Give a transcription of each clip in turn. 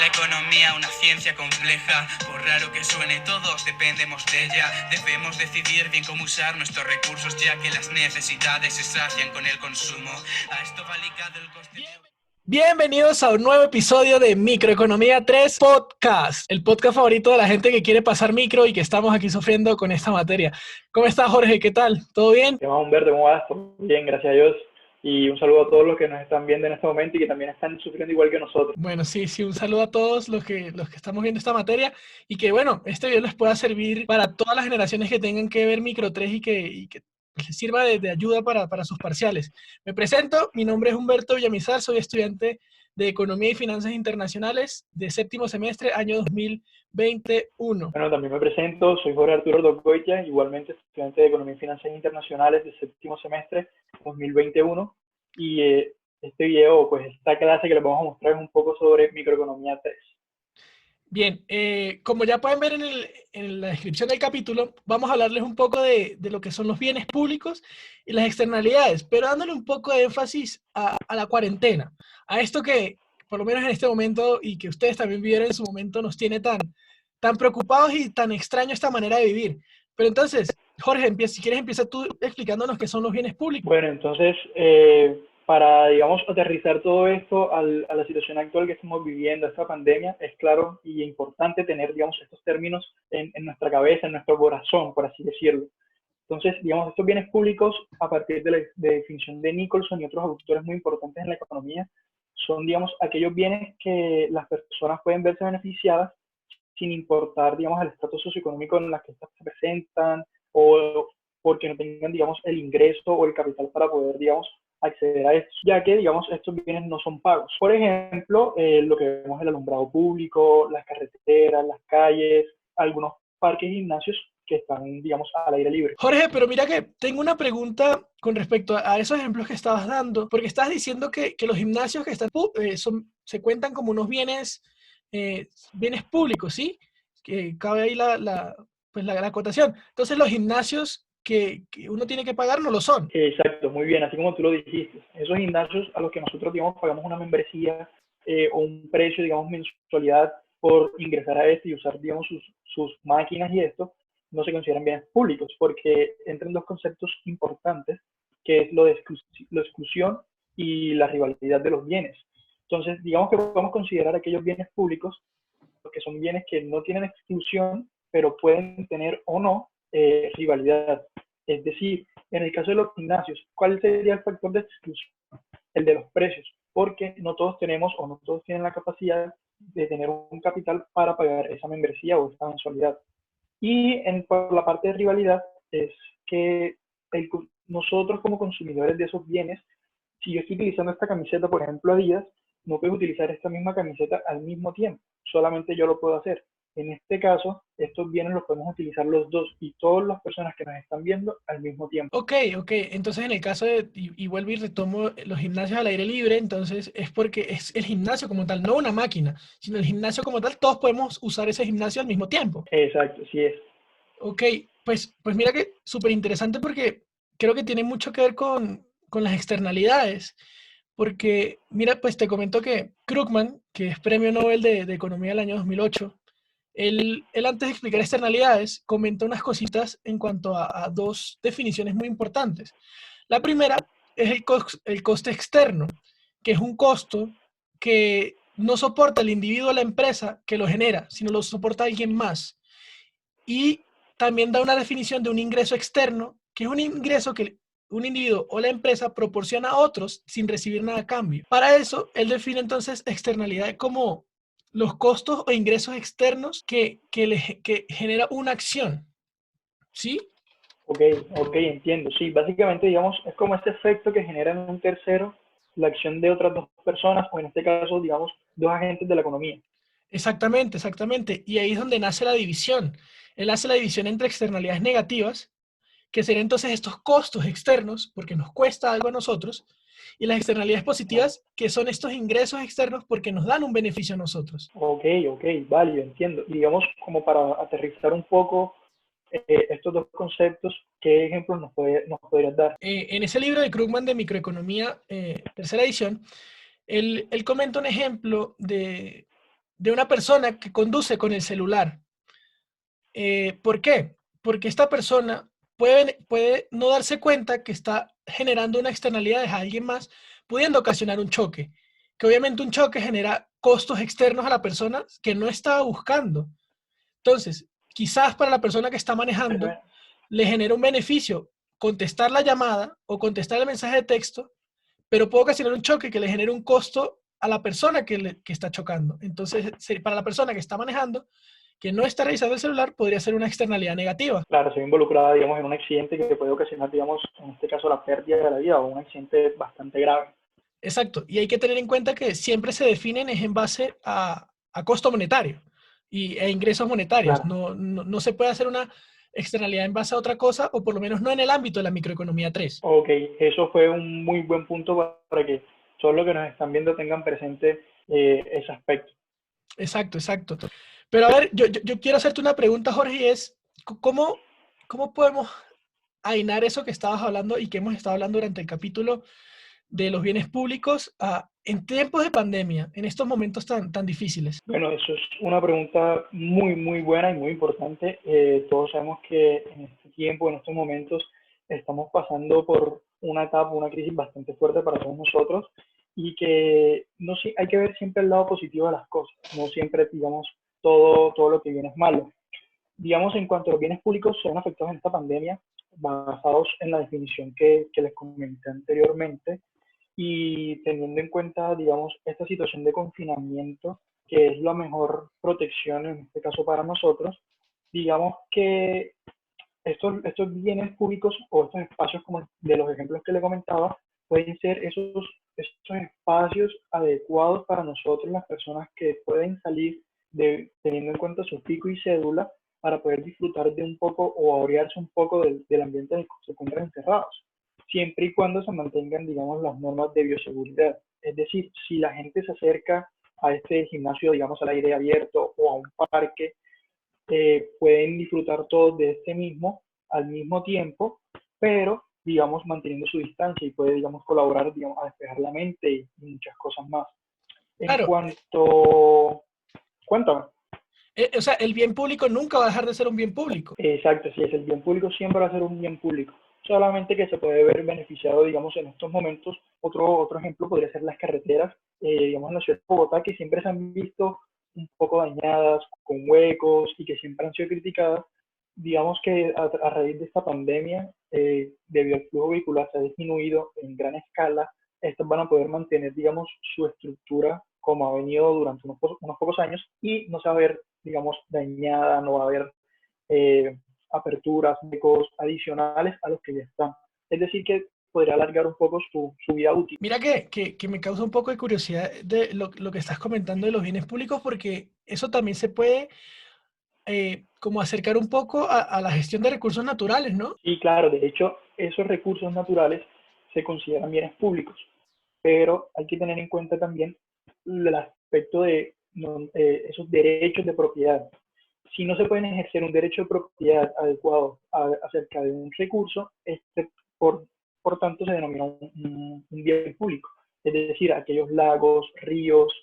la economía una ciencia compleja. Por raro que suene, todos dependemos de ella. Debemos decidir bien cómo usar nuestros recursos, ya que las necesidades se sacian con el consumo. A esto va ligado el coste. Bienvenidos a un nuevo episodio de Microeconomía 3 Podcast, el podcast favorito de la gente que quiere pasar micro y que estamos aquí sufriendo con esta materia. ¿Cómo estás, Jorge? ¿Qué tal? ¿Todo bien? ¿Qué más, Humberto? ¿Cómo vas? Todo bien, gracias a Dios. Y un saludo a todos los que nos están viendo en este momento y que también están sufriendo igual que nosotros. Bueno, sí, un saludo a todos los que estamos viendo esta materia y que, bueno, este video les pueda servir para todas las generaciones que tengan que ver Micro 3 y que les sirva de ayuda para sus parciales. Me presento, mi nombre es Humberto Villamizar, soy estudiante de Economía y Finanzas Internacionales de séptimo semestre, año 2021. Bueno, también me presento, soy Jorge Arturo Dogoitia, igualmente estudiante de Economía y Finanzas Internacionales de séptimo semestre 2021. Y este video, pues esta clase que les vamos a mostrar es un poco sobre Microeconomía 3. Bien, como ya pueden ver en la descripción del capítulo, vamos a hablarles un poco de lo que son los bienes públicos y las externalidades, pero dándole un poco de énfasis a la cuarentena, a esto que, por lo menos en este momento, y que ustedes también vivieron en su momento, nos tiene tan preocupados y tan extraño esta manera de vivir. Pero entonces, Jorge, si quieres empieza tú explicándonos qué son los bienes públicos. Bueno, entonces, para, digamos, aterrizar todo esto a la situación actual que estamos viviendo, esta pandemia, es claro y importante tener, digamos, estos términos en nuestra cabeza, en nuestro corazón, por así decirlo. Entonces, digamos, estos bienes públicos, a partir de la definición de Nicholson y otros autores muy importantes en la economía, son, digamos, aquellos bienes que las personas pueden verse beneficiadas sin importar, digamos, el estatus socioeconómico en el que estas se presentan o porque no tengan, digamos, el ingreso o el capital para poder, digamos, acceder a esto, ya que, digamos, estos bienes no son pagos. Por ejemplo, lo que vemos el alumbrado público, las carreteras, las calles, algunos parques y gimnasios que están, digamos, al aire libre. Jorge, pero mira que tengo una pregunta con respecto a esos ejemplos que estabas dando, porque estás diciendo que los gimnasios que están se cuentan como unos bienes públicos, ¿sí? Que cabe ahí la acotación. Entonces los gimnasios que uno tiene que pagar no lo son. Exacto, muy bien, así como tú lo dijiste. Esos gimnasios a los que nosotros, digamos, pagamos una membresía o un precio, digamos, mensualidad por ingresar a este y usar, digamos, sus máquinas y esto, no se consideran bienes públicos porque entran dos conceptos importantes, que es la exclusión y la rivalidad de los bienes. Entonces, digamos que podemos considerar aquellos bienes públicos, que son bienes que no tienen exclusión, pero pueden tener o no rivalidad. Es decir, en el caso de los gimnasios, ¿cuál sería el factor de exclusión? El de los precios, porque no todos tenemos o no todos tienen la capacidad de tener un capital para pagar esa membresía o esta mensualidad. Y por la parte de rivalidad es que nosotros como consumidores de esos bienes, si yo estoy utilizando esta camiseta, por ejemplo, Adidas, no puedo utilizar esta misma camiseta al mismo tiempo, solamente yo lo puedo hacer. En este caso, estos bienes los podemos utilizar los dos y todas las personas que nos están viendo al mismo tiempo. Ok. Entonces en el caso y vuelvo y retomo los gimnasios al aire libre, entonces es porque es el gimnasio como tal, no una máquina, sino el gimnasio como tal, todos podemos usar ese gimnasio al mismo tiempo. Exacto, sí es. Ok, pues mira que súper interesante porque creo que tiene mucho que ver con las externalidades. Porque, mira, pues te comento que Krugman, que es premio Nobel de Economía del año 2008, él antes de explicar externalidades comenta unas cositas en cuanto a dos definiciones muy importantes. La primera es el coste externo, que es un costo que no soporta el individuo o la empresa que lo genera, sino lo soporta alguien más. Y también da una definición de un ingreso externo, que es un ingreso que un individuo o la empresa proporciona a otros sin recibir nada a cambio. Para eso, él define entonces externalidad como los costos o ingresos externos que genera una acción. ¿Sí? Ok, ok, entiendo. Sí, básicamente, digamos, es como este efecto que genera en un tercero la acción de otras dos personas, o en este caso, digamos, dos agentes de la economía. Exactamente. Y ahí es donde nace la división. Él hace la división entre externalidades negativas, que serían entonces estos costos externos, porque nos cuesta algo a nosotros, y las externalidades Claro. positivas, que son estos ingresos externos porque nos dan un beneficio a nosotros. Ok, ok, válido, entiendo. Y digamos, como para aterrizar un poco estos dos conceptos, ¿qué ejemplos nos podrías dar? En ese libro de Krugman de Microeconomía, tercera edición, él comenta un ejemplo de una persona que conduce con el celular. ¿Por qué? Porque esta persona puede no darse cuenta que está generando una externalidad a alguien más, pudiendo ocasionar un choque. Que obviamente un choque genera costos externos a la persona que no estaba buscando. Entonces, quizás para la persona que está manejando, le genera un beneficio contestar la llamada o contestar el mensaje de texto, pero puede ocasionar un choque que le genere un costo a la persona que está chocando. Entonces, para la persona que está manejando, que no está revisando el celular, podría ser una externalidad negativa. Claro, se ve involucrada, digamos, en un accidente que puede ocasionar, digamos, en este caso la pérdida de la vida o un accidente bastante grave. Exacto, y hay que tener en cuenta que siempre se definen en base a costo monetario e ingresos monetarios. Claro. No se puede hacer una externalidad en base a otra cosa, o por lo menos no en el ámbito de la microeconomía 3. Ok, eso fue un muy buen punto para que todos los que nos están viendo tengan presente ese aspecto. Exacto, exacto. Pero a ver, yo quiero hacerte una pregunta, Jorge, y es, ¿cómo podemos ainar eso que estabas hablando y que hemos estado hablando durante el capítulo de los bienes públicos en tiempos de pandemia, en estos momentos tan difíciles? Bueno, eso es una pregunta muy, muy buena y muy importante. Todos sabemos que en este tiempo, en estos momentos, estamos pasando por una etapa, una crisis bastante fuerte para todos nosotros y que no, hay que ver siempre el lado positivo de las cosas, no siempre, digamos, todo lo que viene es malo. Digamos, en cuanto a los bienes públicos son afectados en esta pandemia, basados en la definición que les comenté anteriormente, y teniendo en cuenta, digamos, esta situación de confinamiento, que es la mejor protección en este caso para nosotros, digamos que estos bienes públicos o estos espacios como de los ejemplos que le comentaba, pueden ser esos espacios adecuados para nosotros, las personas que pueden salir teniendo en cuenta su pico y cédula para poder disfrutar de un poco o orearse un poco del ambiente en el que se encuentran encerrados, siempre y cuando se mantengan, digamos, las normas de bioseguridad. Es decir, si la gente se acerca a este gimnasio, digamos, al aire abierto o a un parque, pueden disfrutar todos de este mismo al mismo tiempo, pero, digamos, manteniendo su distancia y puede, digamos, colaborar, digamos, a despejar la mente y muchas cosas más. En Claro, cuanto... Cuéntame. o sea, el bien público nunca va a dejar de ser un bien público. Exacto, sí, es el bien público siempre va a ser un bien público. Solamente que se puede ver beneficiado, digamos, en estos momentos. Otro ejemplo podría ser las carreteras, digamos, en la ciudad de Bogotá, que siempre se han visto un poco dañadas, con huecos y que siempre han sido criticadas. Digamos que a raíz de esta pandemia, debido al flujo vehicular se ha disminuido en gran escala, estas van a poder mantener, digamos, su estructura como ha venido durante unos pocos años y no se va a ver, digamos, dañada, no va a haber aperturas, huecos adicionales a los que ya están. Es decir, que podría alargar un poco su vida útil. Mira que me causa un poco de curiosidad de lo que estás comentando de los bienes públicos, porque eso también se puede como acercar un poco a la gestión de recursos naturales, ¿no? Y claro, de hecho, esos recursos naturales se consideran bienes públicos, pero hay que tener en cuenta también el aspecto de esos derechos de propiedad. Si no se puede ejercer un derecho de propiedad adecuado acerca de un recurso, por tanto se denomina un bien público. Es decir, aquellos lagos, ríos,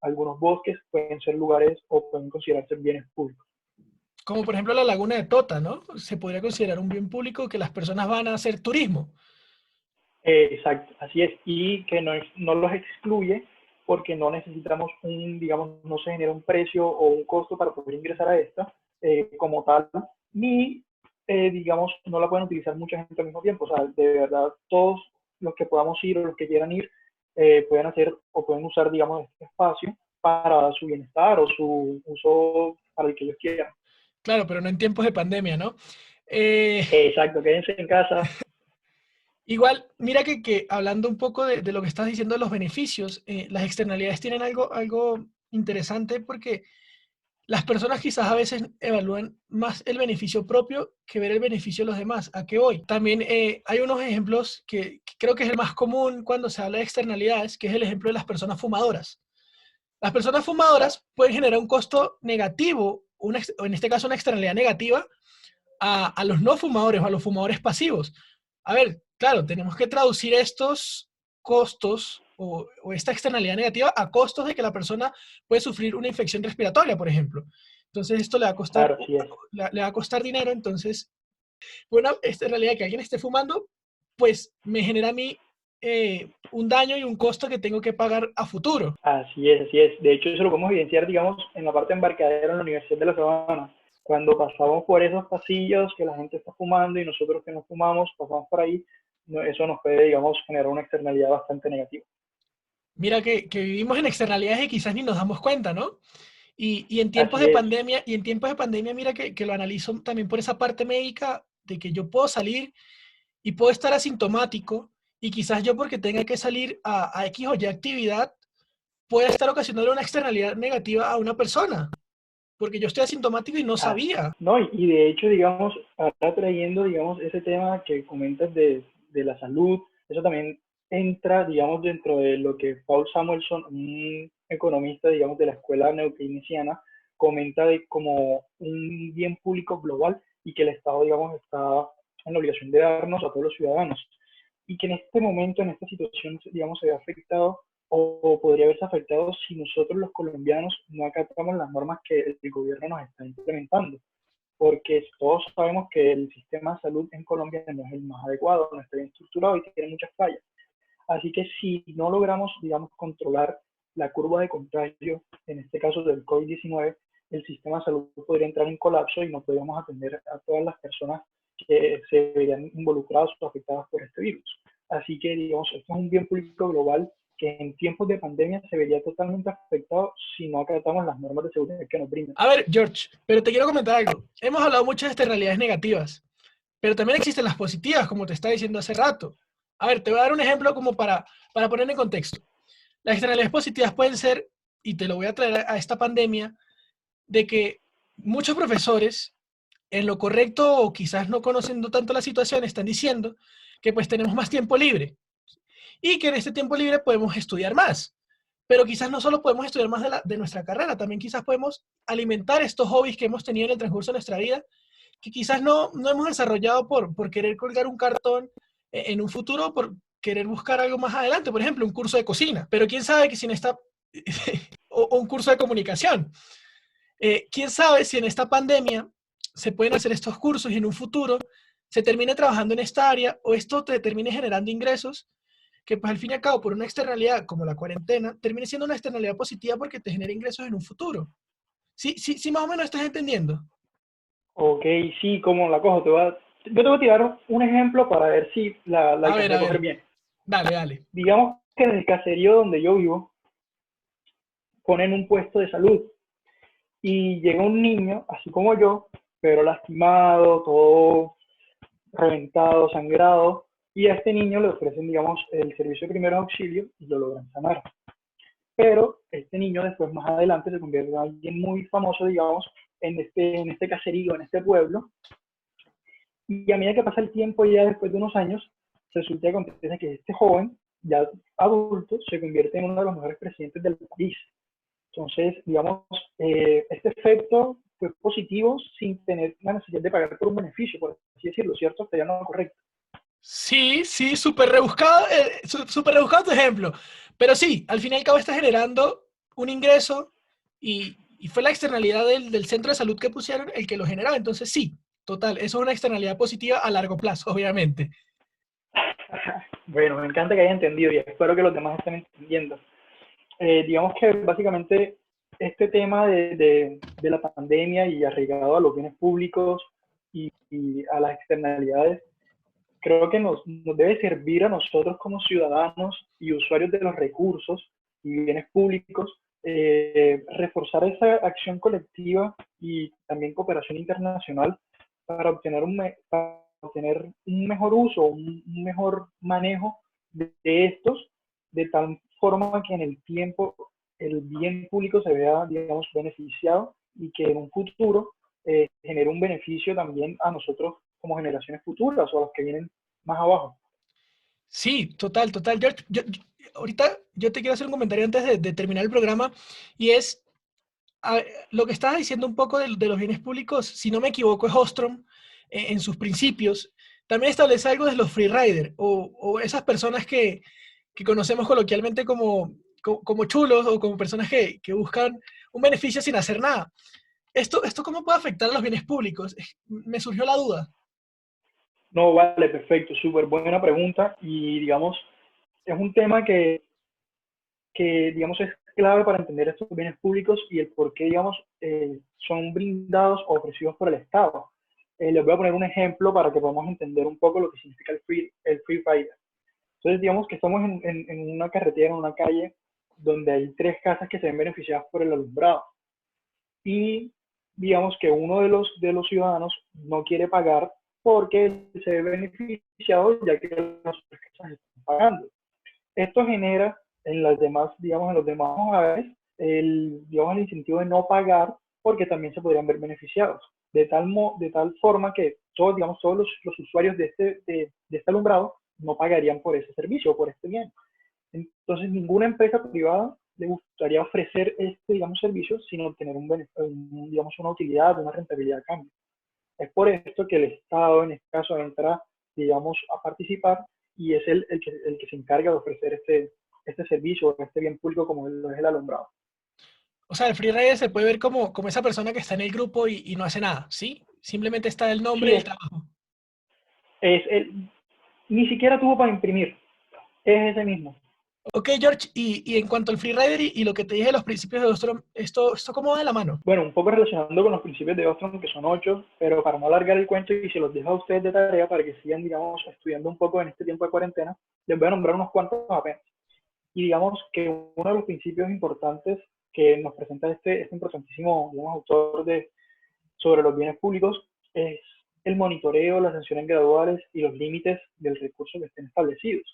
algunos bosques pueden ser lugares o pueden considerarse bienes públicos. Como por ejemplo la laguna de Tota, ¿no? Se podría considerar un bien público que las personas van a hacer turismo. Exacto, así es. Y que no los excluye porque no necesitamos digamos, no se genera un precio o un costo para poder ingresar a esta como tal, ni, digamos, no la pueden utilizar mucha gente al mismo tiempo. O sea, de verdad, todos los que podamos ir o los que quieran ir pueden hacer o pueden usar, digamos, este espacio para su bienestar o su uso para el que ellos quieran. Claro, pero no en tiempos de pandemia, ¿no? Exacto, quédense en casa. Igual, mira que hablando un poco de lo que estás diciendo de los beneficios, las externalidades tienen algo interesante porque las personas quizás a veces evalúan más el beneficio propio que ver el beneficio de los demás. ¿A qué voy? También hay unos ejemplos que creo que es el más común cuando se habla de externalidades, que es el ejemplo de las personas fumadoras. Las personas fumadoras pueden generar un costo negativo, o en este caso una externalidad negativa, a los no fumadores o a los fumadores pasivos. A ver, claro, tenemos que traducir estos costos o esta externalidad negativa a costos de que la persona puede sufrir una infección respiratoria, por ejemplo. Entonces esto le va a costar, Claro, sí es. le va a costar dinero. Entonces, bueno, esta realidad que alguien esté fumando, pues me genera a mí un daño y un costo que tengo que pagar a futuro. Así es, así es. De hecho, eso lo podemos evidenciar, digamos, en la parte embarcadera en la Universidad de La Sabana. Cuando pasamos por esos pasillos que la gente está fumando y nosotros que no fumamos pasamos por ahí, eso nos puede, digamos, generar una externalidad bastante negativa. Mira que vivimos en externalidades y quizás ni nos damos cuenta, ¿no? Y en tiempos Así de es. pandemia, mira que lo analizo también por esa parte médica de que yo puedo salir y puedo estar asintomático y quizás yo porque tenga que salir a X o Y actividad pueda estar ocasionando una externalidad negativa a una persona, porque yo estoy asintomático y no Ah, sabía. no, y de hecho, digamos, ahora trayendo, digamos, ese tema que comentas de la salud, eso también entra, digamos, dentro de lo que Paul Samuelson, un economista, digamos, de la escuela neokeynesiana, comenta de como un bien público global y que el Estado, digamos, está en la obligación de darnos a todos los ciudadanos. Y que en este momento, en esta situación, digamos, se ve afectado o podría haberse afectado si nosotros los colombianos no acatamos las normas que el gobierno nos está implementando, porque todos sabemos que el sistema de salud en Colombia no es el más adecuado, no está bien estructurado y tiene muchas fallas. Así que si no logramos, digamos, controlar la curva de contagio, en este caso del COVID-19, el sistema de salud podría entrar en colapso y no podríamos atender a todas las personas que se verían involucradas o afectadas por este virus. Así que, digamos, esto es un bien público global que en tiempos de pandemia se vería totalmente afectado si no acatamos las normas de seguridad que nos brindan. A ver, George, pero te quiero comentar algo. Hemos hablado mucho de estas realidades negativas, pero también existen las positivas, como te estaba diciendo hace rato. A ver, te voy a dar un ejemplo como para poner en contexto. Las externalidades positivas pueden ser, y te lo voy a traer a esta pandemia, de que muchos profesores, en lo correcto o quizás no conociendo tanto la situación, están diciendo que pues tenemos más tiempo libre y que en este tiempo libre podemos estudiar más. Pero quizás no solo podemos estudiar más de nuestra carrera, también quizás podemos alimentar estos hobbies que hemos tenido en el transcurso de nuestra vida, que quizás no hemos desarrollado por querer colgar un cartón en un futuro, por querer buscar algo más adelante, por ejemplo, un curso de cocina. Pero quién sabe que si en esta, o un curso de comunicación, quién sabe si en esta pandemia se pueden hacer estos cursos y en un futuro se termine trabajando en esta área o esto te termine generando ingresos que pues al fin y al cabo por una externalidad como la cuarentena termine siendo una externalidad positiva porque te genera ingresos en un futuro. Sí, sí, sí, más o menos estás entendiendo. Ok, sí, como la cojo, yo te voy a tirar un ejemplo para ver si la alcancé A a coger ver, bien. dale, dale. Digamos que en el caserío donde yo vivo ponen un puesto de salud y llega un niño, así como yo, pero lastimado, todo reventado, sangrado, y a este niño le ofrecen, digamos, el servicio de primeros auxilios y lo logran sanar. Pero este niño después, más adelante, se convierte en alguien muy famoso, digamos, en este caserío, en este pueblo, y a medida que pasa el tiempo, ya después de unos años, resulta que acontece que este joven, ya adulto, se convierte en uno de los mejores presidentes del país. Entonces, digamos, este efecto fue positivo sin tener la necesidad de pagar por un beneficio, por así decirlo, ¿cierto? Sería no correcto. Sí, sí, súper rebuscado tu ejemplo. Pero sí, al fin y al cabo está generando un ingreso y fue la externalidad del centro de salud que pusieron el que lo generaba. Entonces sí, total, eso es una externalidad positiva a largo plazo, obviamente. Bueno, me encanta que haya entendido y espero que los demás estén entendiendo. Digamos que básicamente este tema de la pandemia y arraigado a los bienes públicos y a las externalidades, creo que nos debe servir a nosotros como ciudadanos y usuarios de los recursos y bienes públicos, reforzar esa acción colectiva y también cooperación internacional para obtener un mejor uso, un mejor manejo de estos, de tal forma que en el tiempo el bien público se vea, digamos, beneficiado y que en un futuro genere un beneficio también a nosotros como generaciones futuras o a los que vienen más abajo. Sí, total, total. Ahorita yo te quiero hacer un comentario antes de terminar el programa y es lo que estabas diciendo un poco de los bienes públicos, si no me equivoco, es Ostrom en sus principios. También establece algo de los freeriders o esas personas que conocemos coloquialmente como chulos o como personas que buscan un beneficio sin hacer nada. ¿Esto cómo puede afectar a los bienes públicos? Me surgió la duda. No, vale, perfecto, súper buena pregunta y digamos, es un tema que digamos es clave para entender estos bienes públicos y el por qué, digamos, son brindados o ofrecidos por el Estado. Les voy a poner un ejemplo para que podamos entender un poco lo que significa el free rider. Entonces, digamos que estamos en una carretera, en una calle, donde hay tres casas que se ven beneficiadas por el alumbrado. Y digamos que uno de los ciudadanos no quiere pagar porque se ve beneficiado ya que las otras casas están pagando. Esto genera en las demás, digamos, en los demás hogares, digamos, el incentivo de no pagar porque también se podrían ver beneficiados. De tal forma que todos, digamos, todos los usuarios de este alumbrado no pagarían por ese servicio o por este bien. Entonces, ninguna empresa privada le gustaría ofrecer este, digamos, servicio sin obtener digamos, una utilidad, una rentabilidad a cambio. Es por esto que el Estado, en este caso, entra, digamos, a participar y es el que se encarga de ofrecer este servicio, este bien público como lo es el alumbrado. O sea, el freerider se puede ver como esa persona que está en el grupo y no hace nada, ¿sí? Simplemente está el nombre Sí, y el trabajo. ni siquiera tuvo para imprimir, es ese mismo. Ok, George, y en cuanto al freerider y lo que te dije de los principios de Ostrom, ¿esto cómo va de la mano? Bueno, un poco relacionando con los principios de Ostrom, que son 8, pero para no alargar el cuento y se los dejo a ustedes de tarea para que sigan, digamos, estudiando un poco en este tiempo de cuarentena, les voy a nombrar unos cuantos apenas. Y digamos que uno de los principios importantes que nos presenta este importantísimo, digamos, autor sobre los bienes públicos es el monitoreo, las sanciones graduales y los límites del recurso que estén establecidos.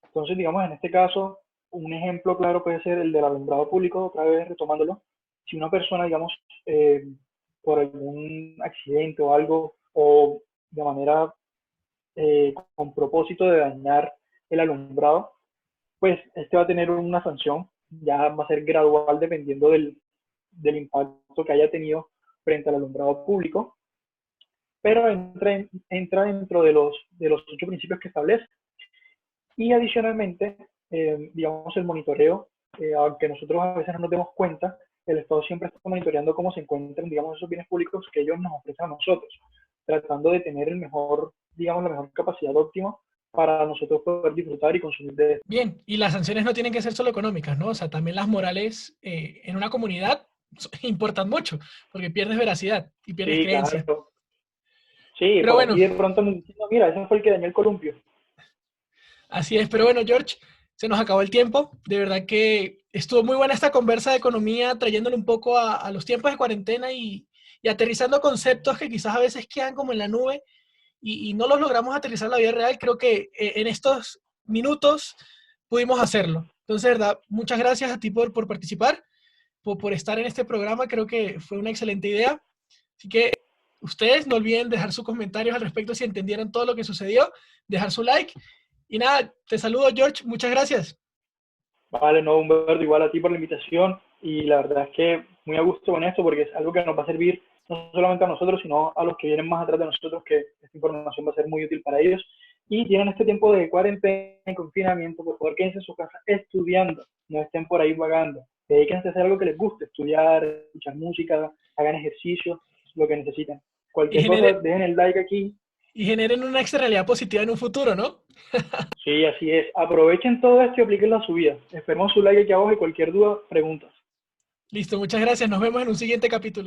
Entonces, digamos, en este caso, un ejemplo claro puede ser el del alumbrado público, otra vez retomándolo. Si una persona, digamos, por algún accidente o algo, o de manera con propósito de dañar el alumbrado, pues este va a tener una sanción, ya va a ser gradual dependiendo del impacto que haya tenido frente al alumbrado público, pero entra dentro de los 8 principios que establece. Y adicionalmente, digamos, el monitoreo, aunque nosotros a veces no nos demos cuenta, el Estado siempre está monitoreando cómo se encuentran, digamos, esos bienes públicos que ellos nos ofrecen a nosotros, tratando de tener digamos, la mejor capacidad óptima para nosotros poder disfrutar y consumir de esto. Bien, y las sanciones no tienen que ser solo económicas, ¿no? O sea, también las morales en una comunidad importan mucho, porque pierdes veracidad y pierdes Sí, creencia. claro. Sí, Pero por bueno, aquí de pronto me dicen, no, mira, ese fue el que dañó el columpio. así es. Pero bueno, George, se nos acabó el tiempo. De verdad que estuvo muy buena esta conversa de economía, trayéndole un poco a los tiempos de cuarentena y aterrizando conceptos que quizás a veces quedan como en la nube y no los logramos aterrizar en la vida real. Creo que en estos minutos pudimos hacerlo. Entonces, de verdad, muchas gracias a ti por participar, por estar en este programa. Creo que fue una excelente idea. Así que ustedes no olviden dejar sus comentarios al respecto si entendieron todo lo que sucedió, dejar su like. Y nada, te saludo, George. Muchas gracias. Vale, no, Humberto, igual a ti por la invitación y la verdad es que muy a gusto con esto porque es algo que nos va a servir no solamente a nosotros, sino a los que vienen más atrás de nosotros, que esta información va a ser muy útil para ellos. Y tienen este tiempo de cuarentena y confinamiento, por favor, quédense en su casa estudiando, no estén por ahí vagando. Dedíquense a hacer algo que les guste, estudiar, escuchar música, hagan ejercicio, lo que necesiten. Y, Cualquier cosa, genere, dejen el like aquí. y generen una extra realidad positiva en un futuro, ¿no? Sí, así es. Aprovechen todo esto y aplíquenlo a su vida. Esperemos su like aquí abajo y cualquier duda, preguntas. Listo, muchas gracias. Nos vemos en un siguiente capítulo.